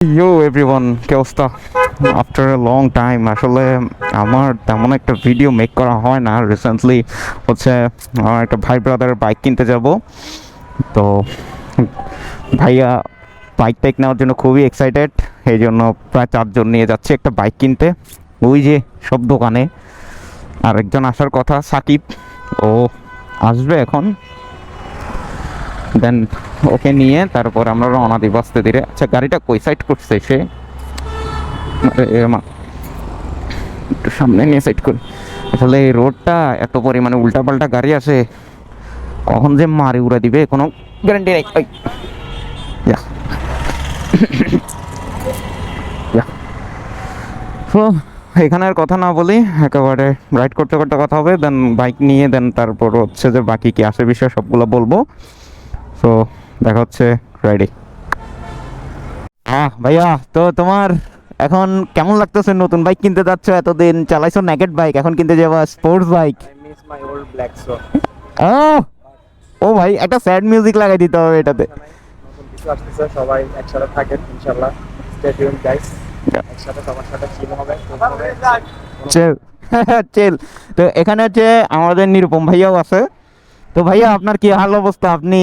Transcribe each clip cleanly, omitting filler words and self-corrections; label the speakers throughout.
Speaker 1: ইয়ো everyone, কি অবস্থা? After a long time আসলে আমার তেমন একটা ভিডিও মেক করা হয় না। রিসেন্টলি হচ্ছে আমার একটা ভাই ব্রাদারের বাইক কিনতে যাব। তো ভাইয়া বাইক টাইক নেওয়ার জন্য খুবই এক্সাইটেড। এই জন্য প্রায় 4 জন নিয়ে যাচ্ছে একটা বাইক কিনতে। ওই যে সব দোকানে আরেকজন আসার কথা, সাকিব, ও আসবে এখন। দেন ওকে নিয়ে তারপর আমরা রওনা দিব আস্তে ধীরে। আচ্ছা, গাড়িটা কই সাইড করছে সে? একটু সামনে নিয়ে সাইড করি। আসলে এই রোডটা এত পরিমাণে উল্টাপাল্টা গাড়ি আসে, কখন যে মারি উড়া দিবে কোনো গ্যারান্টি নেই। তো এখানে আর কথা না বলি, একেবারে রাইড করতে করতে কথা হবে। দেন বাইক নিয়ে দেন তারপর হচ্ছে যে বাকি কি আসে বিষয় সবগুলো বলবো। তো দেখা হচ্ছে রাইডে। ভাইয়া, তো তোমার এখন কেমন লাগতেছে? নতুন বাইক কিনতে যাচ্ছ, এতদিন চালাইছো নেকেড বাইক, এখন কিনতে যাবা sports bike.
Speaker 2: I miss my old black soul.
Speaker 1: ও ভাই, একটা স্যাড মিউজিক লাগাই দিতে হবে এটাতে।
Speaker 2: নতুন কিছু আসতেছে, সবাই একসাথে থাকেন ইনশাআল্লাহ। Stay tune guys. একসাথে সবার সাথে চিল হবে।
Speaker 1: চেল চেল। তো এখানে হচ্ছে আমাদের নিরুপম ভাইয়াও আছে। তো ভাইয়া, আপনার কি হাল অবস্থা? আপনি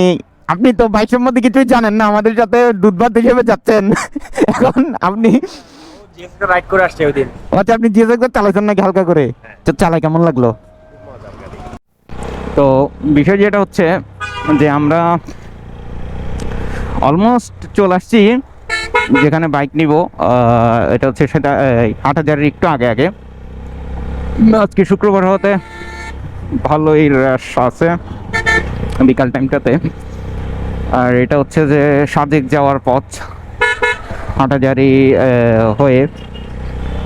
Speaker 1: আপনি তো বাইক সম্বন্ধে কিছুই জানেন না, আমাদের সাথে দুধভাত হিসেবে যাচ্ছেন। এখন আপনি
Speaker 2: জিএসটা রাইড করে আসছে ওই দিন।
Speaker 1: আচ্ছা, আপনি জিএস একবার চালাইছেন নাকি হালকা করে? তো চালাই কেমন লাগলো? তো বিষয় যেটা হচ্ছে যে আমরা অলমোস্ট চলে আসছি যেখানে বাইক নিব। এটা হচ্ছে সেটা 8,000-এর একটু আগে আগে। আজকে শুক্রবার হতে ভালোই রাশ আছে বিকাল টাইমটাতে। আর এটা হচ্ছে যে সাজেক যাওয়ার পথ, 8,000-ই হয়ে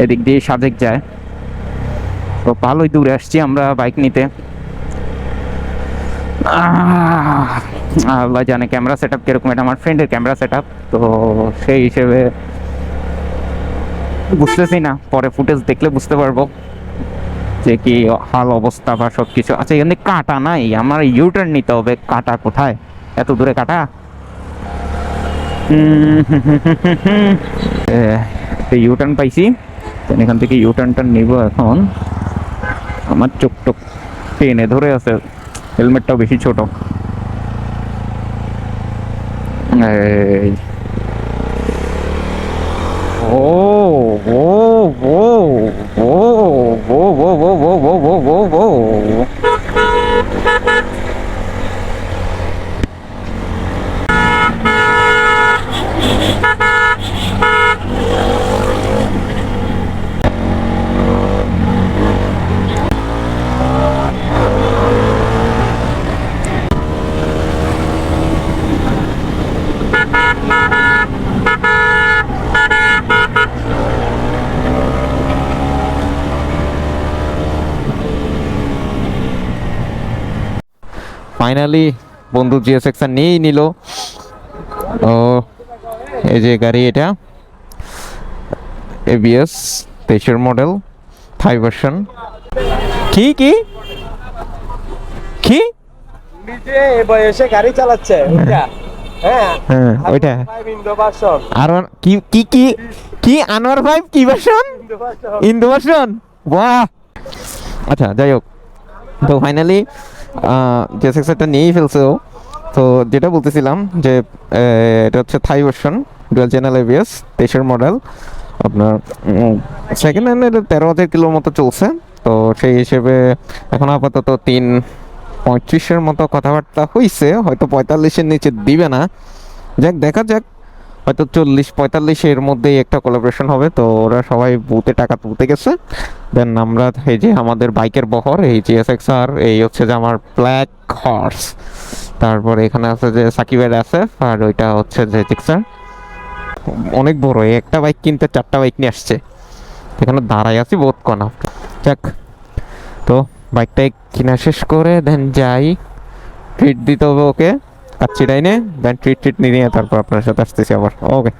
Speaker 1: এদিক দিয়ে সাজেক যায়। তো ভালোই দূরে আসছি আমরা বাইক নিতে। আল্লাহ জানে ক্যামেরা সেট আপ কিরকম। এটা আমার ফ্রেন্ডের ক্যামেরা সেট আপ, তো সেই হিসেবে বুঝতেছি না, পরে ফুটেজ দেখলে বুঝতে পারবো যে কি হাল অবস্থা বা সব কিছু। আচ্ছা, এখানে কাটা নাই, আমার ইউটার্ন নিতে হবে। কাটা কোথায়? এত দূরে কাটা? ইউটার্ন পাইছি, এখান থেকে ইউটার্নটা নিব এখন। আমার চোখ টোক টেনে ধরে আছে, হেলমেটটাও বেশি ছোট। ও ও ও ও ও ও ও ও ও ও ও। ফাইনালি বন্ধু জিএসএক্স নিয়েই নিল। ও এই যে গাড়ি, এটা এবিএস 23-এর মডেল, থাই ভার্সন। কি কি কি
Speaker 2: নিজে এই বয়সে গাড়ি চালাচ্ছে ওইটা? হ্যাঁ
Speaker 1: হ্যাঁ, ওইটা। আর কি কি কি কি আনোয়ার 5 কি ভার্সন? Indo version. বাহ! আচ্ছা, যাই হোক, তো ফাইনালি জেসএক্সটা নিয়েই ফেলছে ও। তো যেটা বলতেছিলাম যে এটা হচ্ছে Thai version, dual channel ABS, 23-এর মডেল। আপনার সেকেন্ড হ্যান্ডের 13,000 কিলোর মতো চলছে। তো সেই হিসেবে এখন আপাতত 3.35-এর মতো কথাবার্তা হয়েছে, হয়তো 45-এর নিচে দিবে না। যাক, দেখা যাক, হয়তো 40-45-এর মধ্যেই একটা কোলাবোরেশন হবে। তো ওরা সবাই বুথে টাকা তুলতে গেছে। দেন আমরা এই যে আমাদের বাইকের বহর, এই জিএসএক্সআর, এই হচ্ছে যে আমার ব্ল্যাক হর্স, তারপর এখানে আছে যে সাকিবের এসএফ, আর ওইটা হচ্ছে যে জিক্সার। অনেক বড়, এই একটা বাইক কিনতে 4টা বাইক নিয়ে আসছে। এখানে দাঁড়াই আছি বোধ কনা। যাক, তো বাইকটাই কিনা শেষ করে দেন যাই, ট্রিট দিতে হবে ওকে কাচ্চি ডাইনে। দেন ট্রিট নিয়ে তারপর আপনার সাথে আসতেছি আবার। ওকে।